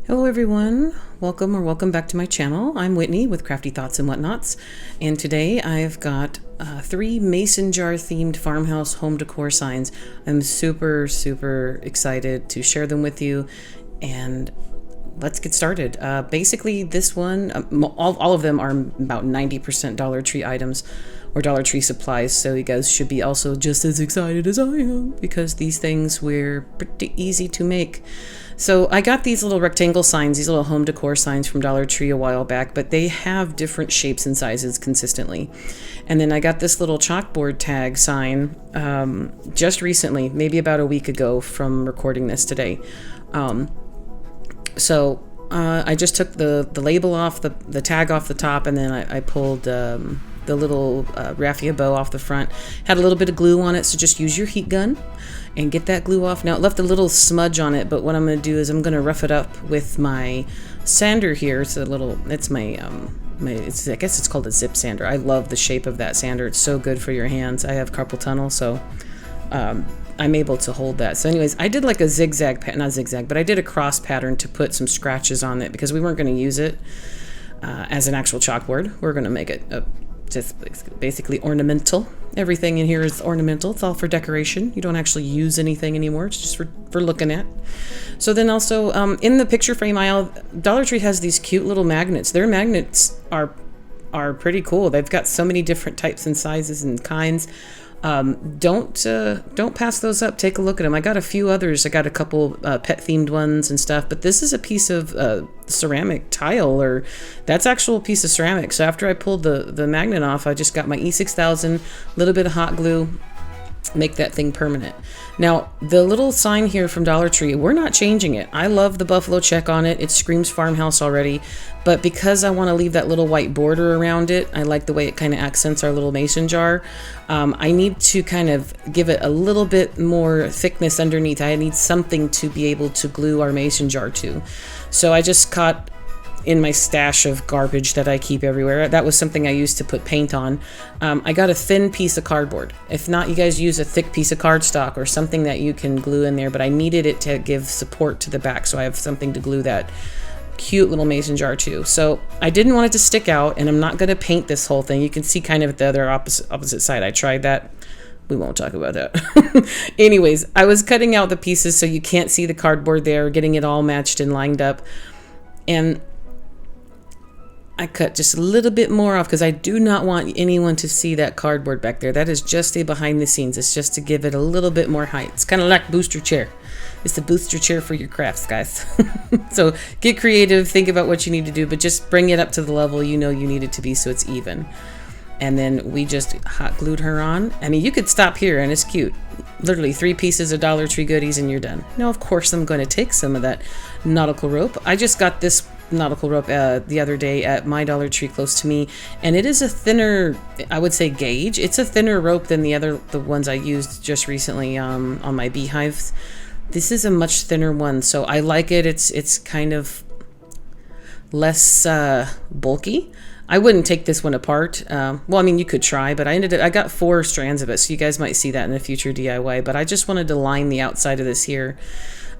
Hello everyone, welcome back to my channel. I'm Whitney with Crafty Thoughts and Whatnots, and today I've got 3 mason jar themed farmhouse home decor signs. I'm super excited to share them with you, and let's get started. Basically this one, all of them are about 90% Dollar Tree items or Dollar Tree supplies, so you guys should be also just as excited as I am because these things were pretty easy to make. So I got these little rectangle signs, these little home decor signs from Dollar Tree a while back, but they have different shapes and sizes consistently. And then I got this little chalkboard tag sign just recently, maybe about a week ago from recording this today. I just took the label off, the tag off the top, and then I pulled the little raffia bow off the front. Had a little bit of glue on it, so just use your heat gun and get that glue off. Now it left a little smudge on it, but what I'm going to do is I'm going to rough it up with my sander here. It's my I guess it's called a zip sander. I love the shape of that sander. It's so good for your hands. I have carpal tunnel, so I'm able to hold that. So anyways, I did like a zigzag, not zigzag, but I did a cross pattern to put some scratches on it because we weren't going to use it as an actual chalkboard. We're going to make it just basically ornamental. Everything in here is ornamental. It's all for decoration. You don't actually use anything anymore. It's just for looking at. So then also in the picture frame aisle, Dollar Tree has these cute little magnets. Their magnets are pretty cool. They've got so many different types and sizes and kinds. Don't pass those up. Take a look at them. I got a few others. I got a couple pet themed ones and stuff, but this is a piece of ceramic tile, or that's actual piece of ceramic. So after I pulled the magnet off, I just got my E6000, a little bit of hot glue, make that thing permanent. Now the little sign here from Dollar Tree, we're not changing it. I love the buffalo check on it. It screams farmhouse already, but because I want to leave that little white border around it, I like the way it kind of accents our little mason jar. I need to kind of give it a little bit more thickness underneath. I need something to be able to glue our mason jar to. So I just caught in my stash of garbage that I keep everywhere. That was something I used to put paint on. I got a thin piece of cardboard. If not, you guys use a thick piece of cardstock or something that you can glue in there, but I needed it to give support to the back, so I have something to glue that cute little mason jar to. So I didn't want it to stick out, and I'm not going to paint this whole thing. You can see kind of the other opposite side. I tried that. We won't talk about that. Anyways, I was cutting out the pieces so you can't see the cardboard there, getting it all matched and lined up. And I cut just a little bit more off because I do not want anyone to see that cardboard back there. That is just a behind the scenes. It's just to give it a little bit more height. It's kind of like booster chair. It's the booster chair for your crafts, guys. So get creative, think about what you need to do, but just bring it up to the level you know you need it to be so it's even. And then we just hot glued her on. I mean, you could stop here and it's cute. Literally 3 pieces of Dollar Tree goodies and you're done. Now, of course, I'm going to take some of that nautical rope. I just got this nautical rope the other day at my Dollar Tree close to me, and it is a thinner, I would say, gauge. It's a thinner rope than the ones I used just recently on my beehives. This is a much thinner one, so I like it. It's kind of less bulky. I wouldn't take this one apart. Well, I mean, you could try, but I got 4 strands of it, so you guys might see that in a future DIY, but I just wanted to line the outside of this here.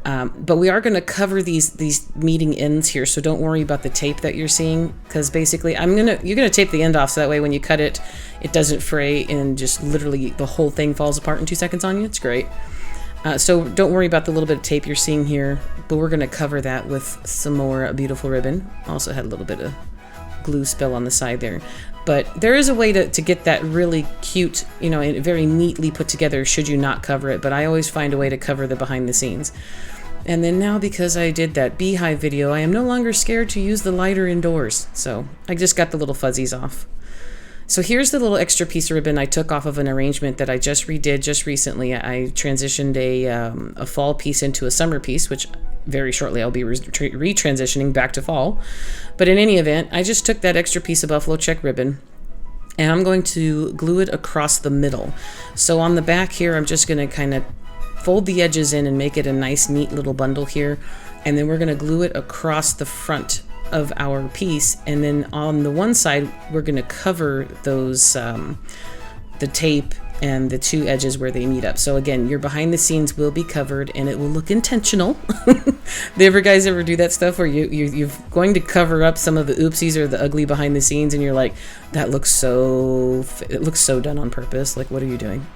But we are going to cover these meeting ends here, so don't worry about the tape that you're seeing, because basically you're gonna tape the end off so that way when you cut it, it doesn't fray and just literally the whole thing falls apart in 2 seconds on you. It's great. So don't worry about the little bit of tape you're seeing here, but we're going to cover that with some more beautiful ribbon. Also had a little bit of glue spill on the side there, but there is a way to get that really cute, you know, and very neatly put together should you not cover it, but I always find a way to cover the behind the scenes. And then now, because I did that beehive video, I am no longer scared to use the lighter indoors, so I just got the little fuzzies off. So here's the little extra piece of ribbon I took off of an arrangement that I just redid just recently. I transitioned a fall piece into a summer piece, which very shortly I'll be retransitioning back to fall. But in any event, I just took that extra piece of buffalo check ribbon and I'm going to glue it across the middle. So on the back here, I'm just going to kind of fold the edges in and make it a nice, neat little bundle here. And then we're going to glue it across the front of our piece. And then on the one side, we're going to cover those, the tape and the two edges where they meet up. So again, your behind the scenes will be covered and it will look intentional. Do guys ever do that stuff where you're going to cover up some of the oopsies or the ugly behind the scenes and you're like, it looks so done on purpose. Like, what are you doing?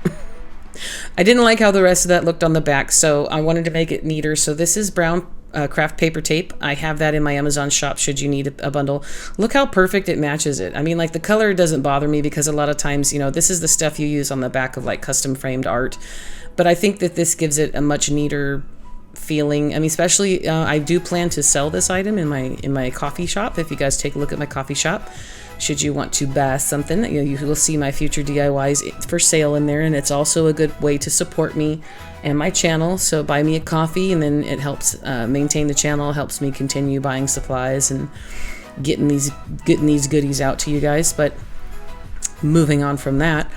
I didn't like how the rest of that looked on the back, so I wanted to make it neater. So this is brown craft paper tape. I have that in my Amazon shop should you need a bundle. Look how perfect it matches it. I mean, like, the color doesn't bother me because a lot of times, you know, this is the stuff you use on the back of like custom framed art. But I think that this gives it a much neater feeling. I mean, especially I do plan to sell this item in my coffee shop. If you guys take a look at my coffee shop, should you want to buy something, you will see my future DIYs for sale in there, and it's also a good way to support me and my channel. So buy me a coffee, and then it helps maintain the channel, helps me continue buying supplies and getting these goodies out to you guys. But moving on from that,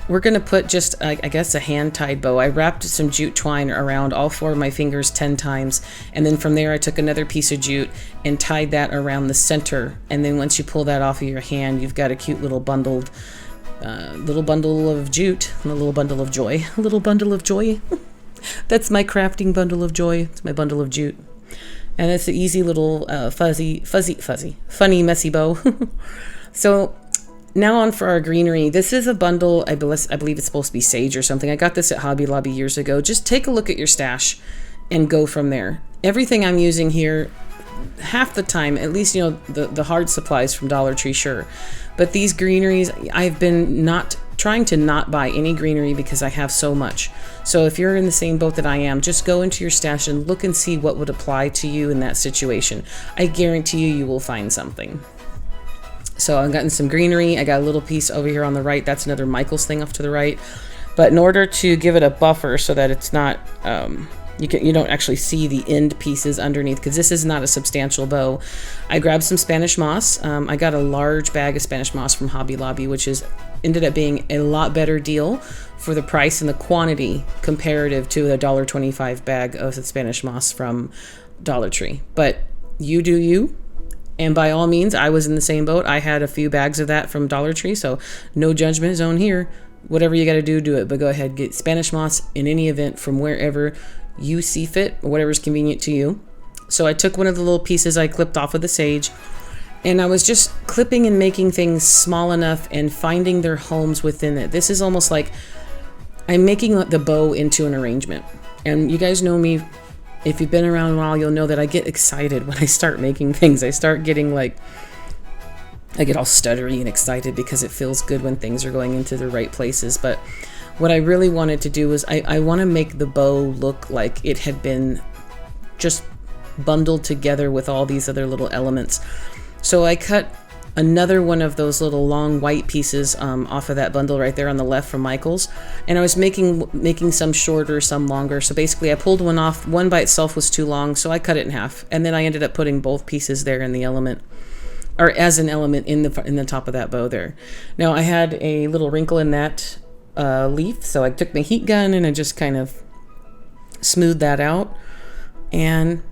we're gonna put just I guess a hand-tied bow. I wrapped some jute twine around all 4 of my fingers 10 times, and then from there I took another piece of jute and tied that around the center. And then once you pull that off of your hand, you've got a cute little bundle of jute, and a little bundle of joy. A little bundle of joy. That's my crafting bundle of joy. It's my bundle of jute, and it's an easy little funny messy bow. So now on for our greenery. This is a bundle, I believe it's supposed to be sage or something. I got this at Hobby Lobby years ago. Just take a look at your stash and go from there. Everything I'm using here, half the time, at least, you know, the hard supplies from Dollar Tree, sure. But these greeneries, I've been trying to not buy any greenery because I have so much. So if you're in the same boat that I am, just go into your stash and look and see what would apply to you in that situation. I guarantee you will find something. So I've gotten some greenery. I got a little piece over here on the right. That's another Michaels thing off to the right. But in order to give it a buffer so that it's not, you don't actually see the end pieces underneath, because this is not a substantial bow, I grabbed some Spanish moss. I got a large bag of Spanish moss from Hobby Lobby, which ended up being a lot better deal for the price and the quantity comparative to a $1.25 bag of the Spanish moss from Dollar Tree. But you do you. And by all means, I was in the same boat. I had a few bags of that from Dollar Tree, so no judgment zone here. Whatever you got to do it. But go ahead, get Spanish moss in any event from wherever you see fit, or whatever's convenient to you. So I took one of the little pieces I clipped off of the sage, and I was just clipping and making things small enough and finding their homes within it. This is almost like I'm making the bow into an arrangement. And you guys know me. If you've been around a while, you'll know that I get excited when I start making things. I start getting I get all stuttery and excited because it feels good when things are going into the right places. But what I really wanted to do was I want to make the bow look like it had been just bundled together with all these other little elements. So I cut another one of those little long white pieces off of that bundle right there on the left from Michaels, and I was making some shorter, some longer. So basically I pulled one off. One by itself was too long, so I cut it in half, and then I ended up putting both pieces there in the element, or as an element in the top of that bow there. Now I had a little wrinkle in that leaf, so I took my heat gun and I just kind of smoothed that out, and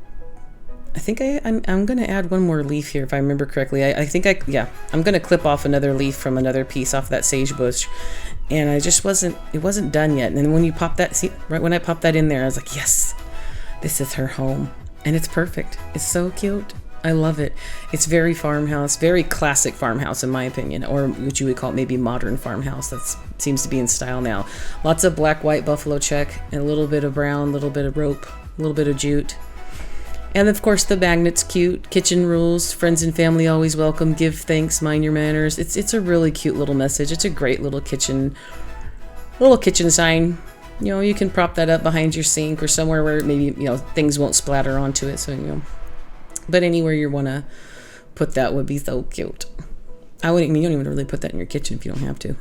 I think I'm going to add one more leaf here if I remember correctly. I'm going to clip off another leaf from another piece off that sage bush, and it wasn't done yet. And then when you pop that, right when I popped that in there, I was like, yes, this is her home, and it's perfect. It's so cute. I love it. It's very farmhouse, very classic farmhouse in my opinion, or what you would call maybe modern farmhouse. That seems to be in style now. Lots of black, white buffalo check, and a little bit of brown, a little bit of rope, a little bit of jute. And of course the magnet's cute. Kitchen rules, friends and family always welcome, give thanks, mind your manners. It's a really cute little message. It's a great little kitchen sign. You know, you can prop that up behind your sink or somewhere where maybe, things won't splatter onto it. So, but anywhere you want to put that would be so cute. You don't even really put that in your kitchen if you don't have to.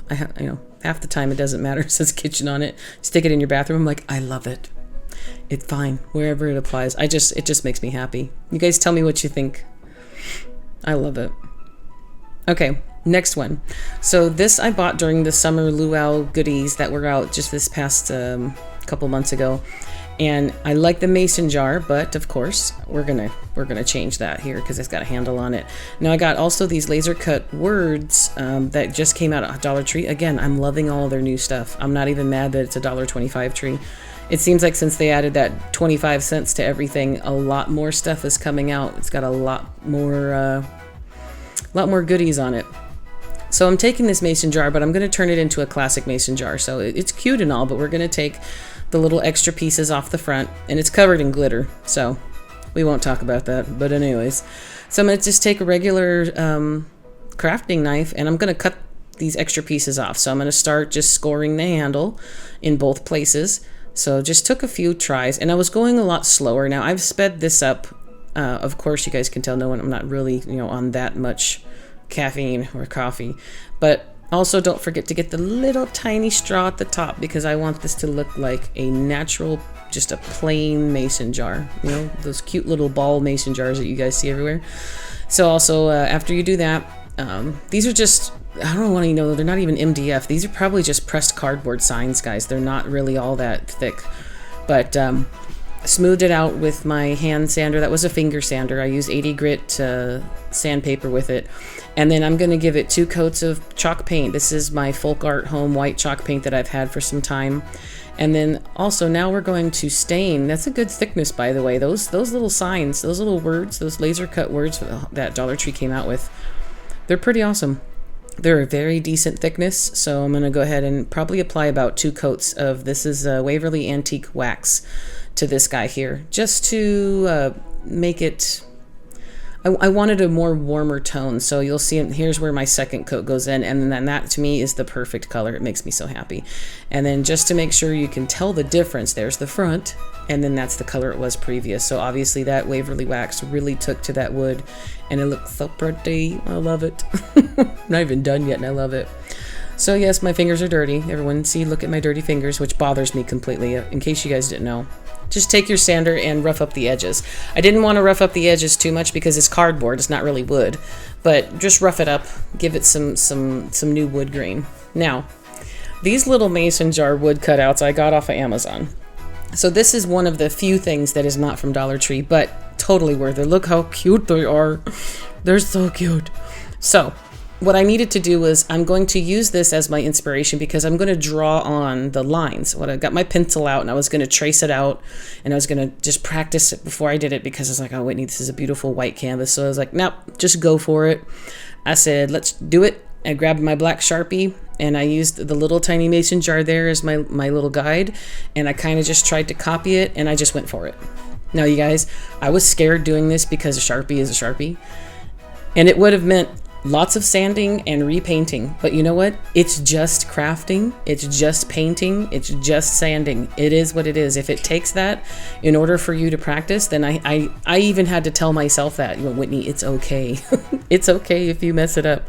Half the time it doesn't matter. It says kitchen on it. Stick it in your bathroom. I'm like, I love it. It's fine wherever it applies. It just makes me happy. You guys tell me what you think. I love it. Okay, next one. So this I bought during the summer luau goodies that were out just this past couple months ago, And I like the mason jar, but of course we're gonna change that here because it's got a handle on it. Now I got also these laser cut words that just came out at Dollar Tree. Again, I'm loving all their new stuff. I'm not even mad that it's a $1.25 tree. It seems like since they added that 25 cents to everything, a lot more stuff is coming out. It's got a lot more goodies on it. So I'm taking this mason jar, but I'm going to turn it into a classic mason jar. So it's cute and all, but we're going to take the little extra pieces off the front, and it's covered in glitter, so we won't talk about that. But anyways, so I'm going to just take a regular crafting knife, and I'm going to cut these extra pieces off. So I'm going to start just scoring the handle in both places. So just took a few tries, and I was going a lot slower. Now I've sped this up. Of course, you guys can tell I'm not really, on that much caffeine or coffee, but also don't forget to get the little tiny straw at the top because I want this to look like a natural, just a plain mason jar. Those cute little ball mason jars that you guys see everywhere. So also after you do that, these are just, I don't want to they're not even MDF. These are probably just pressed cardboard signs, guys. They're not really all that thick, but smoothed it out with my hand sander. That was a finger sander. I used 80 grit sandpaper with it. And then I'm going to give it 2 coats of chalk paint. This is my Folk Art Home white chalk paint that I've had for some time. And then also now we're going to stain. That's a good thickness, by the way. Those little signs, those little words, those laser cut words that Dollar Tree came out with, they're pretty awesome. They're a very decent thickness. So I'm going to go ahead and probably apply about 2 coats of, this is Waverly Antique Wax, to this guy here, just to make it, I wanted a more warmer tone. So you'll see, here's where my second coat goes in, and then that to me is the perfect color. It makes me so happy. And then just to make sure you can tell the difference, there's the front, and then that's the color it was previous. So obviously that Waverly Wax really took to that wood, and it looks so pretty. I love it. Not even done yet, and I love it. So yes, my fingers are dirty. Everyone see, look at my dirty fingers, which bothers me completely, in case you guys didn't know. Just take your sander and rough up the edges. I didn't want to rough up the edges too much because it's cardboard, it's not really wood, but just rough it up, give it some new wood grain. Now, these little mason jar wood cutouts I got off of Amazon. So this is one of the few things that is not from Dollar Tree, but totally worth it. Look how cute they are. They're so cute. So what I needed to do was I'm going to use this as my inspiration because I'm going to draw on the lines. I got my pencil out and I was going to trace it out, and I was going to just practice it before I did it because I was like, oh, Whitney, this is a beautiful white canvas. So I was like, nope, just go for it. I said, let's do it. I grabbed my black Sharpie and I used the little tiny mason jar there as my little guide, and I kind of just tried to copy it, and I just went for it. Now, you guys, I was scared doing this because a Sharpie is a Sharpie, and it would have meant lots of sanding and repainting, but you know what? It's just crafting. It's just painting. It's just sanding. It is what it is. If it takes that in order for you to practice, then I even had to tell myself that, Whitney, it's okay. It's okay if you mess it up.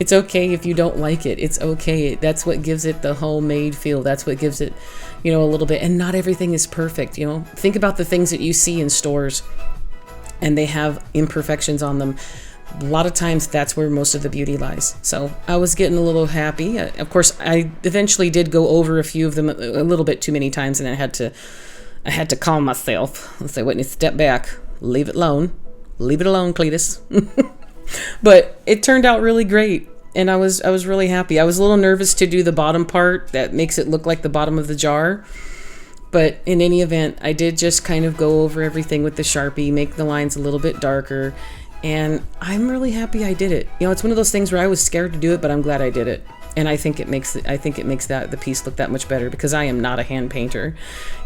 It's okay if you don't like it. It's okay. That's what gives it the homemade feel. That's what gives it, a little bit. And not everything is perfect. Think about the things that you see in stores and they have imperfections on them. A lot of times that's where most of the beauty lies. So I was getting a little happy. Of course, I eventually did go over a few of them a little bit too many times, and I had to calm myself and say, Whitney, step back, leave it alone, Cletus. But it turned out really great, and I was really happy. I was a little nervous to do the bottom part that makes it look like the bottom of the jar. But in any event, I did just kind of go over everything with the Sharpie, make the lines a little bit darker. And I'm really happy I did it. It's one of those things where I was scared to do it, but I'm glad I did it. And I think it makes the piece look that much better because I am not a hand painter.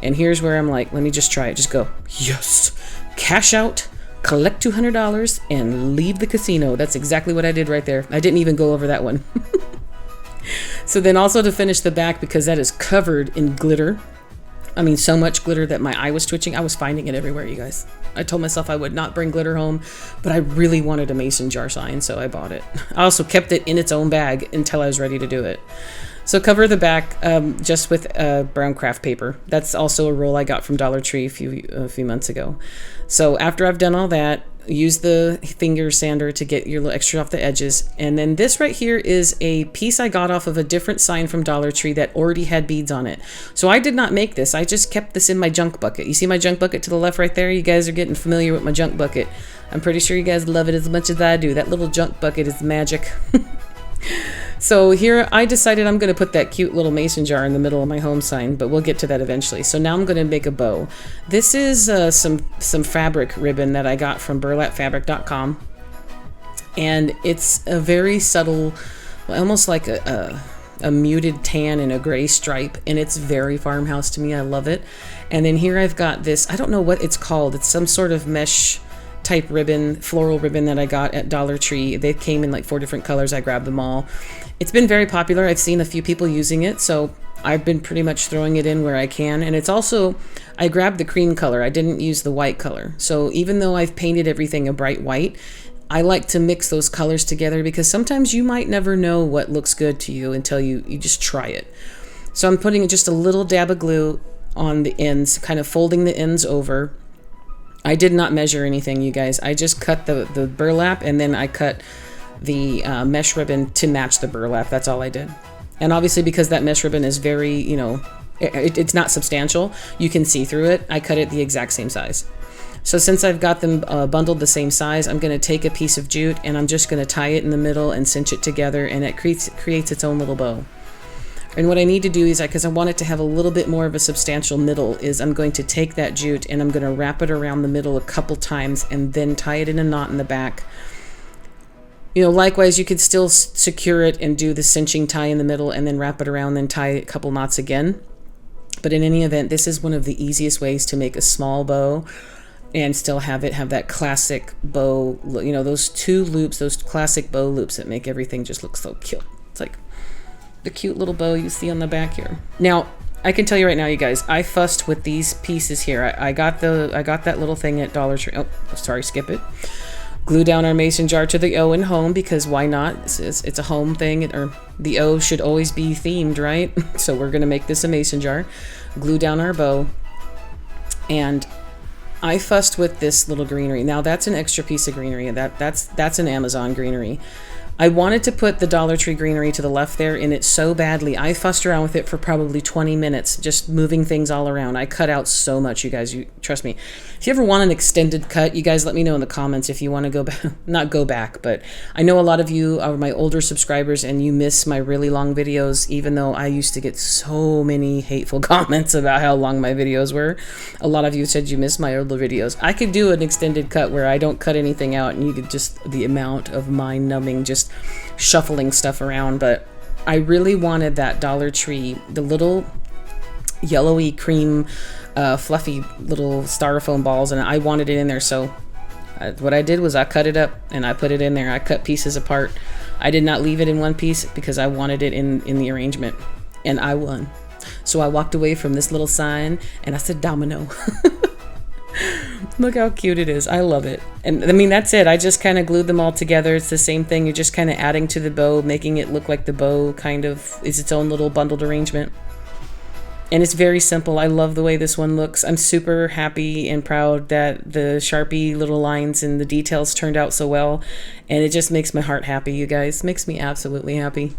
And here's where I'm like, let me just try it. Just go, yes, cash out, collect $200, and leave the casino. That's exactly what I did right there. I didn't even go over that one. So then also to finish the back, because that is covered in glitter. I mean, so much glitter that my eye was twitching. I was finding it everywhere, you guys. I told myself I would not bring glitter home, but I really wanted a mason jar sign, so I bought it. I also kept it in its own bag until I was ready to do it. So cover the back just with brown craft paper. That's also a roll I got from Dollar Tree a few months ago. So after I've done all that, use the finger sander to get your little extra off the edges. And then this right here is a piece I got off of a different sign from Dollar Tree that already had beads on it. So I did not make this. I just kept this in my junk bucket. You see my junk bucket to the left right there? You guys are getting familiar with my junk bucket. I'm pretty sure you guys love it as much as I do. That little junk bucket is magic. So here I decided I'm going to put that cute little mason jar in the middle of my home sign, but we'll get to that eventually. So now I'm going to make a bow. This is some fabric ribbon that I got from burlapfabric.com, and it's a very subtle, almost like a muted tan and a gray stripe, and it's very farmhouse to me. I love it. And then here I've got this, I don't know what it's called. It's some sort of mesh type ribbon, floral ribbon that I got at Dollar Tree. They came in like 4 different colors. I grabbed them all. It's been very popular. I've seen a few people using it, so I've been pretty much throwing it in where I can. And it's also, I grabbed the cream color. I didn't use the white color. So even though I've painted everything a bright white, I like to mix those colors together because sometimes you might never know what looks good to you until you just try it. So I'm putting just a little dab of glue on the ends, kind of folding the ends over. I did not measure anything, you guys. I just cut the burlap, and then I cut the mesh ribbon to match the burlap. That's all I did. And obviously because that mesh ribbon is very, you know, it's not substantial, you can see through it, I cut it the exact same size. So since I've got them bundled the same size, I'm going to take a piece of jute and I'm just going to tie it in the middle and cinch it together, and it creates its own little bow. And what I need to do is, because I want it to have a little bit more of a substantial middle, is I'm going to take that jute and I'm going to wrap it around the middle a couple times and then tie it in a knot in the back. You know, likewise, you could still secure it and do the cinching tie in the middle and then wrap it around, then tie a couple knots again. But in any event, this is one of the easiest ways to make a small bow and still have it have that classic bow, you know, those 2 loops, those classic bow loops that make everything just look so cute. It's like the cute little bow you see on the back here. Now, I can tell you right now, you guys, I fussed with these pieces here. I got that little thing at Dollar Tree. Oh, sorry, skip it. Glue down our mason jar to the O in home, because why not? It's a home thing, or the O should always be themed, right? So we're gonna make this a mason jar. Glue down our bow, and I fussed with this little greenery. Now that's an extra piece of greenery. That's an Amazon greenery. I wanted to put the Dollar Tree greenery to the left there in it so badly. I fussed around with it for probably 20 minutes, just moving things all around. I cut out so much, you guys. You trust me. If you ever want an extended cut, you guys let me know in the comments if you want to go back. Not go back, but I know a lot of you are my older subscribers and you miss my really long videos, even though I used to get so many hateful comments about how long my videos were. A lot of you said you missed my older videos. I could do an extended cut where I don't cut anything out and you could just, the amount of mind-numbing, just shuffling stuff around. But I really wanted that Dollar Tree, the little yellowy cream fluffy little styrofoam balls, and I wanted it in there. So what I did was I cut it up and I put it in there. I cut pieces apart. I did not leave it in one piece because I wanted it in the arrangement, and I won. So I walked away from this little sign and I said domino. Look how cute it is. I love it. And I mean, that's it. I just kind of glued them all together. It's the same thing. You're just kind of adding to the bow, making it look like the bow kind of is its own little bundled arrangement. And it's very simple. I love the way this one looks. I'm super happy and proud that the Sharpie little lines and the details turned out so well. And it just makes my heart happy, you guys. Makes me absolutely happy.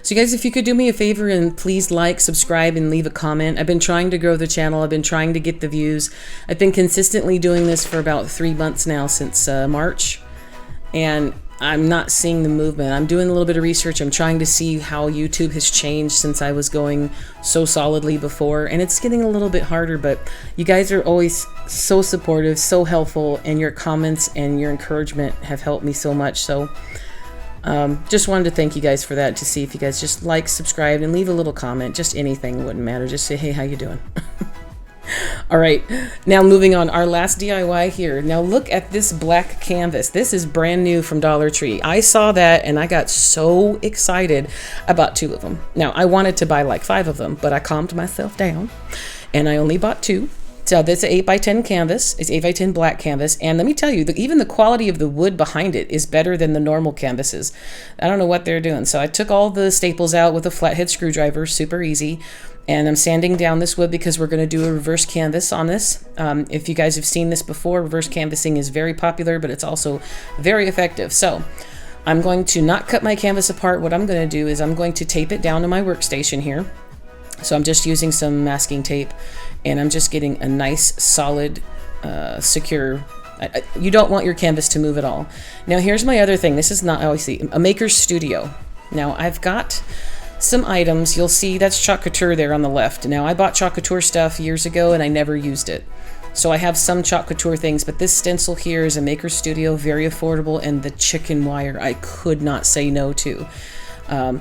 So you guys, if you could do me a favor and please like, subscribe, and leave a comment. I've been trying to grow the channel. I've been trying to get the views. I've been consistently doing this for about 3 months now, since March. And I'm not seeing the movement. I'm doing a little bit of research. I'm trying to see how YouTube has changed since I was going so solidly before. And it's getting a little bit harder, but you guys are always so supportive, so helpful, and your comments and your encouragement have helped me so much. So just wanted to thank you guys for that. To see if you guys just like, subscribe, and leave a little comment. Just anything, wouldn't matter. Just say, hey, how you doing? All right, now moving on, our last DIY here. Now look at this black canvas. This is brand new from Dollar Tree. I saw that and I got so excited about 2 of them. Now I wanted to buy like 5 of them, but I calmed myself down and I only bought 2. So this is an 8x10 canvas. It's 8x10 black canvas. And let me tell you, even the quality of the wood behind it is better than the normal canvases. I don't know what they're doing. So I took all the staples out with a flathead screwdriver, super easy. And I'm sanding down this wood because we're going to do a reverse canvas on this. If you guys have seen this before, reverse canvassing is very popular, but it's also very effective. So I'm going to not cut my canvas apart. What I'm going to do is I'm going to tape it down to my workstation here. So I'm just using some masking tape, and I'm just getting a nice, solid, secure. You don't want your canvas to move at all. Now here's my other thing. This is not, oh, I see, a maker's studio. Now I've got some items. You'll see that's Chalk Couture there on the left. Now I bought Chalk Couture stuff years ago and I never used it. So I have some Chalk Couture things, but this stencil here is a maker's studio, very affordable, and the chicken wire I could not say no to.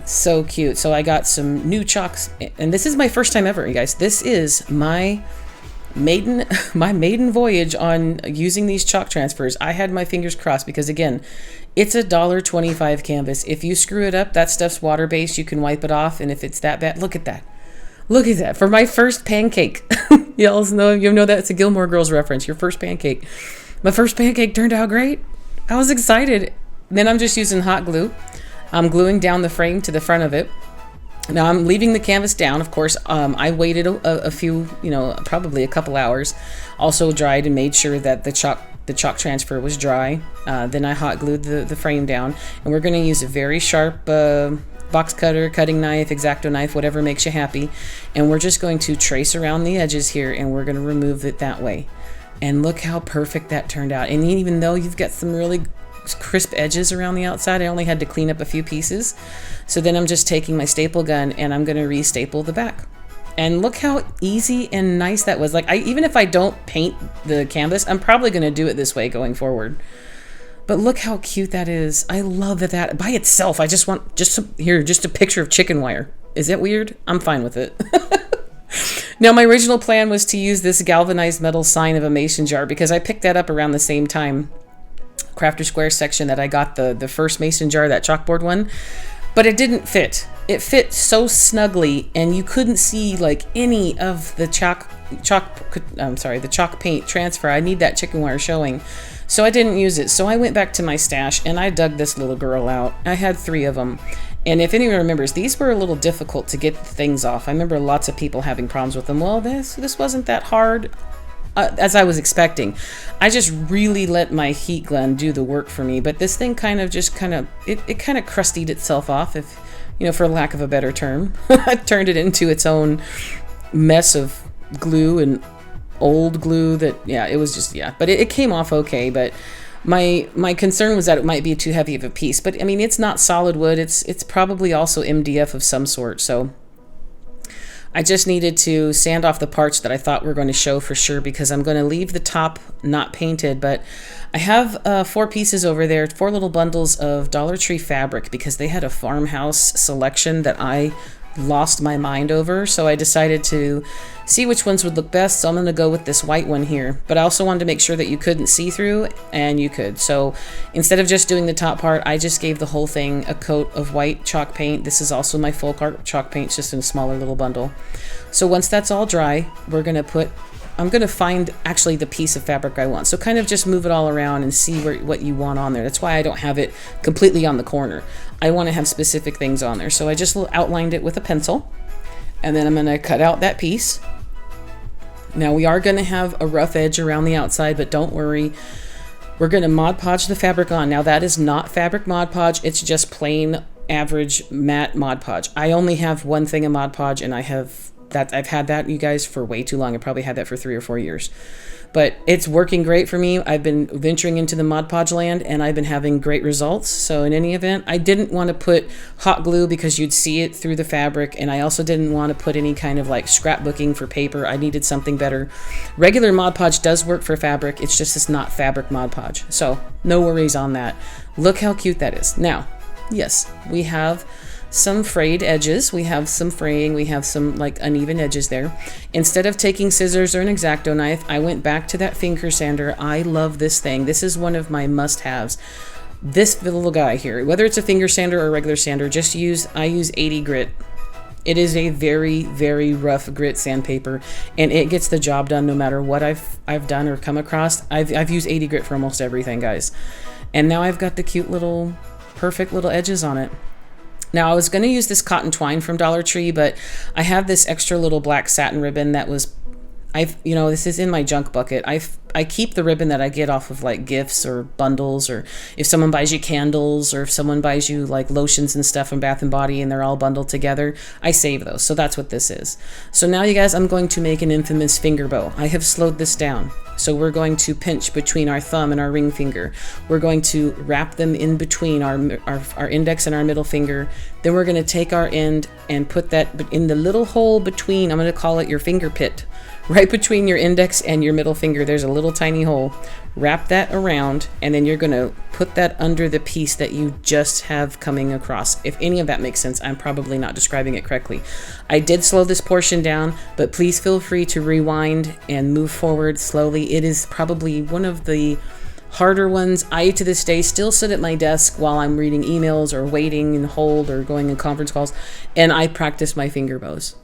So cute. So I got some new chalks, and this is my first time ever, you guys. This is my maiden voyage on using these chalk transfers. I had my fingers crossed because, again, it's a $1.25 canvas. If you screw it up, that stuff's water-based. You can wipe it off, and if it's that bad, look at that. Look at that. For my first pancake. You know that's a Gilmore Girls reference, your first pancake. My first pancake turned out great. I was excited. Then I'm just using hot glue. I'm gluing down the frame to the front of it. Now I'm leaving the canvas down, of course. I waited a few, probably a couple hours. Also dried and made sure that the chalk transfer was dry. Then I hot glued the frame down. And we're going to use a very sharp box cutter, cutting knife, X-Acto knife, whatever makes you happy. And we're just going to trace around the edges here, and we're going to remove it that way. And look how perfect that turned out. And even though you've got some really crisp edges around the outside, I only had to clean up a few pieces. So then I'm just taking my staple gun and I'm going to re-staple the back. And look how easy and nice that was. Like, even if I don't paint the canvas, I'm probably going to do it this way going forward. But look how cute that is. I love that by itself. I just want just a picture of chicken wire. Is that weird? I'm fine with it. Now, my original plan was to use this galvanized metal sign of a mason jar because I picked that up around the same time, Crafter Square section, that I got the first mason jar, that chalkboard one, but it didn't fit. It fit so snugly, and you couldn't see like any of the the chalk paint transfer. I need that chicken wire showing, so I didn't use it. So I went back to my stash and I dug this little girl out. I had 3 of them. And if anyone remembers, these were a little difficult to get things off. I remember lots of people having problems with them. Well, this wasn't that hard as I was expecting. I just really let my heat gun do the work for me. But this thing kind of crustied itself off, if for lack of a better term. I turned it into its own mess of glue and old glue it was just, but it came off okay. But my concern was that it might be too heavy of a piece, but I mean, it's not solid wood. It's probably also MDF of some sort. So I just needed to sand off the parts that I thought were going to show for sure, because I'm going to leave the top not painted. But I have 4 pieces over there, 4 little bundles of Dollar Tree fabric, because they had a Farmhouse selection that I lost my mind over. So I decided to see which ones would look best. So I'm going to go with this white one here, but I also wanted to make sure that you couldn't see through, and you could. So instead of just doing the top part, I just gave the whole thing a coat of white chalk paint. This is also my full chalk paint, just in a smaller little bundle. So once that's all dry, I'm going to find actually the piece of fabric I want. So kind of just move it all around and see what you want on there. That's why I don't have it completely on the corner. I want to have specific things on there. So I just outlined it with a pencil, and then I'm going to cut out that piece. Now we are going to have a rough edge around the outside, but don't worry. We're going to Mod Podge the fabric on. Now that is not fabric Mod Podge. It's just plain average matte Mod Podge. I only have one thing of Mod Podge, and I've had that, you guys, for way too long. I probably had that for 3 or 4 years, but it's working great for me. I've been venturing into the Mod Podge land, and I've been having great results. So in any event, I didn't want to put hot glue because you'd see it through the fabric, and I also didn't want to put any kind of like scrapbooking for paper. I needed something better. Regular Mod Podge does work for fabric. It's not fabric Mod Podge. So no worries on that. Look how cute that is. Now, yes, we have some frayed edges, we have some fraying, we have some like uneven edges there. Instead of taking scissors or an X-Acto knife, I went back to that finger sander. I love this thing. This is one of my must-haves. This little guy here, whether it's a finger sander or a regular sander, I use 80 grit. It is a very, very rough grit sandpaper, and it gets the job done no matter what I've done or come across. I've used 80 grit for almost everything, guys. And now I've got the cute little, perfect little edges on it. Now I was going to use this cotton twine from Dollar Tree, but I have this extra little black satin ribbon that was, this is in my junk bucket. I keep the ribbon that I get off of like gifts or bundles, or if someone buys you candles, or if someone buys you like lotions and stuff from Bath and Body and they're all bundled together, I save those. So that's what this is. So now you guys, I'm going to make an infamous finger bow. I have slowed this down. So we're going to pinch between our thumb and our ring finger. We're going to wrap them in between our index and our middle finger. Then we're going to take our end and put that in the little hole between, I'm going to call it your finger pit. Right between your index and your middle finger, there's a little tiny hole. Wrap that around, and then you're going to put that under the piece that you just have coming across. If any of that makes sense, I'm probably not describing it correctly. I did slow this portion down, but please feel free to rewind and move forward slowly. It is probably one of the harder ones. I, to this day, still sit at my desk while I'm reading emails or waiting and hold or going in conference calls, and I practice my finger bows.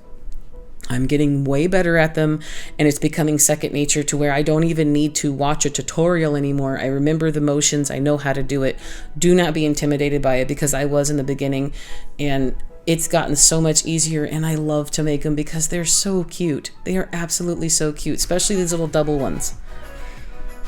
I'm getting way better at them, and it's becoming second nature to where I don't even need to watch a tutorial anymore. I remember the motions. I know how to do it. Do not be intimidated by it, because I was in the beginning, and it's gotten so much easier, and I love to make them because they're so cute. They are absolutely so cute, especially these little double ones.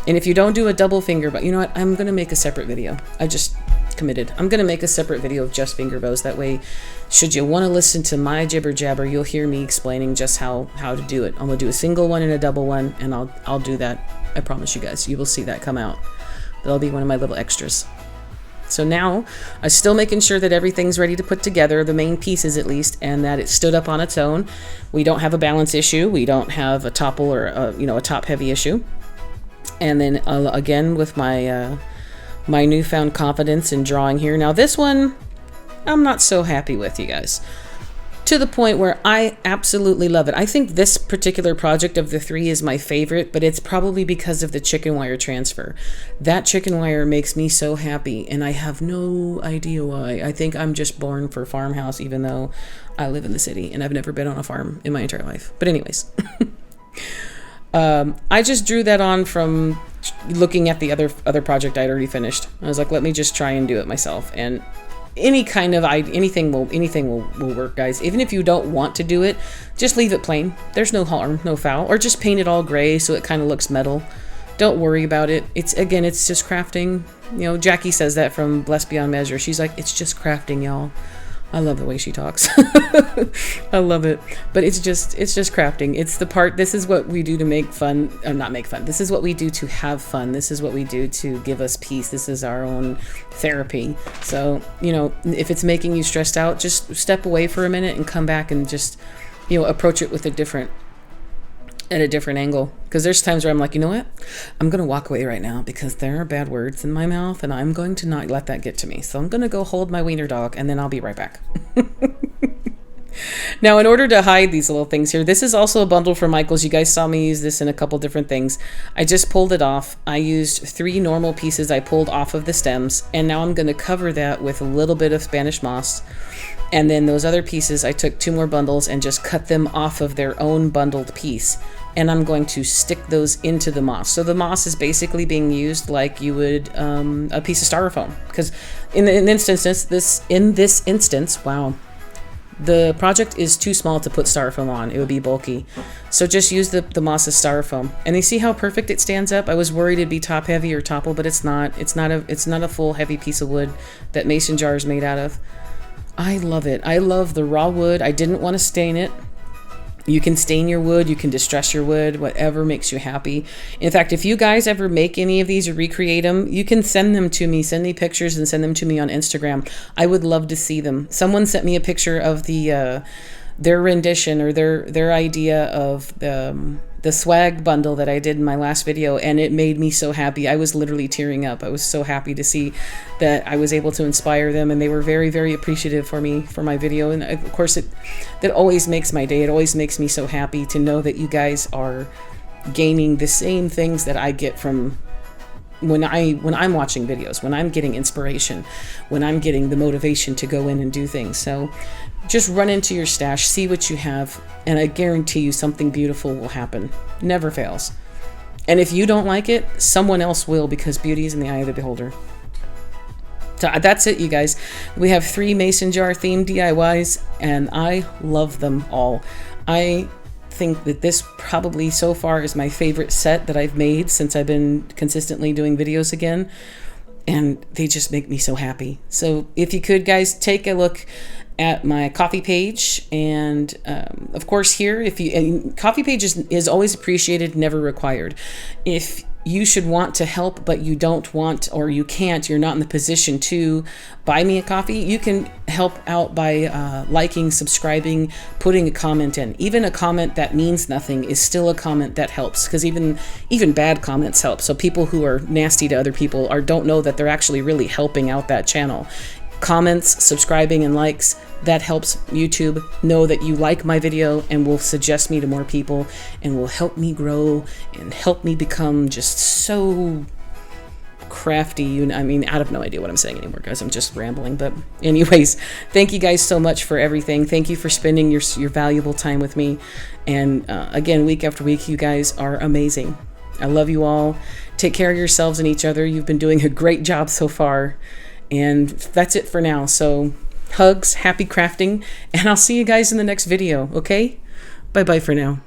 And if you don't do a double finger, but you know what? I'm going to make a separate video. I just committed. I'm going to make a separate video of just finger bows. That way, should you want to listen to my jibber jabber, you'll hear me explaining just how to do it. I'm going to do a single one and a double one, and I'll do that. I promise you guys. You will see that come out. That'll be one of my little extras. So now, I'm still making sure that everything's ready to put together, the main pieces at least, and that it stood up on its own. We don't have a balance issue. We don't have a topple or a top-heavy issue. And then again with my my newfound confidence in drawing here. Now this one, I'm not so happy with, you guys. To the point where I absolutely love it. I think this particular project of the three is my favorite, but it's probably because of the chicken wire transfer. That chicken wire makes me so happy, and I have no idea why. I think I'm just born for Farmhouse, even though I live in the city and I've never been on a farm in my entire life. But anyways. I just drew that on from looking at the other project I'd already finished. I was like, let me just try and do it myself. And anything will work, guys. Even if you don't want to do it, just leave it plain. There's no harm, no foul. Or just paint it all gray so it kind of looks metal. Don't worry about it. It's just crafting. Jackie says that from Blessed Beyond Measure. She's like, it's just crafting, y'all. I love the way she talks. I love it. But it's just crafting. It's the part, this is what we do to make fun, or not make fun. This is what we do to have fun. This is what we do to give us peace. This is our own therapy. So, if it's making you stressed out, just step away for a minute and come back and just, approach it with a different angle. Because there's times where I'm like, you know what? I'm going to walk away right now because there are bad words in my mouth and I'm going to not let that get to me. So I'm going to go hold my wiener dog and then I'll be right back. Now, in order to hide these little things here, this is also a bundle from Michaels. You guys saw me use this in a couple different things. I just pulled it off. I used 3 normal pieces I pulled off of the stems, and now I'm going to cover that with a little bit of Spanish moss. And then those other pieces, I took 2 more bundles and just cut them off of their own bundled piece. And I'm going to stick those into the moss. So the moss is basically being used like you would a piece of styrofoam. Because in this instance, wow, the project is too small to put styrofoam on. It would be bulky. So just use the moss as styrofoam. And you see how perfect it stands up? I was worried it'd be top heavy or topple, but it's not. It's not a full heavy piece of wood that mason jar is made out of. I love it. I love the raw wood. I didn't want to stain it. You can stain your wood, you can distress your wood, whatever makes you happy. In fact, if you guys ever make any of these or recreate them, you can send them to me. Send me pictures and send them to me on Instagram. I would love to see them. Someone sent me a picture of their rendition or their idea of the swag bundle that I did in my last video, and it made me so happy. I was literally tearing up. I was so happy to see that I was able to inspire them, and they were very, very appreciative for my video. And of course, that always makes my day. It always makes me so happy to know that you guys are gaining the same things that I get from when I'm watching videos, when I'm getting inspiration, when I'm getting the motivation to go in and do things. So just run into your stash, see what you have, and I guarantee you something beautiful will happen. Never fails. And if you don't like it, someone else will, because beauty is in the eye of the beholder. So that's it, you guys. We have 3 mason jar themed DIYs, and I love them all. I think that this probably so far is my favorite set that I've made since I've been consistently doing videos again, and they just make me so happy. So if you could, guys, take a look at my coffee page, and of course here, if you, and coffee page is always appreciated, never required. If you should want to help but you don't want, or you can't, you're not in the position to buy me a coffee, you can help out by liking, subscribing, putting a comment in. Even a comment that means nothing is still a comment that helps, because even bad comments help. So people who are nasty to other people or don't know that they're actually really helping out that channel. Comments, subscribing, and likes, that helps YouTube know that you like my video and will suggest me to more people and will help me grow and help me become just so crafty. I mean, I have no idea what I'm saying anymore, guys. I'm just rambling. But anyways, thank you guys so much for everything. Thank you for spending your valuable time with me. And again, week after week, you guys are amazing. I love you all. Take care of yourselves and each other. You've been doing a great job so far. And that's it for now. So hugs, happy crafting, and I'll see you guys in the next video, okay? Bye-bye for now.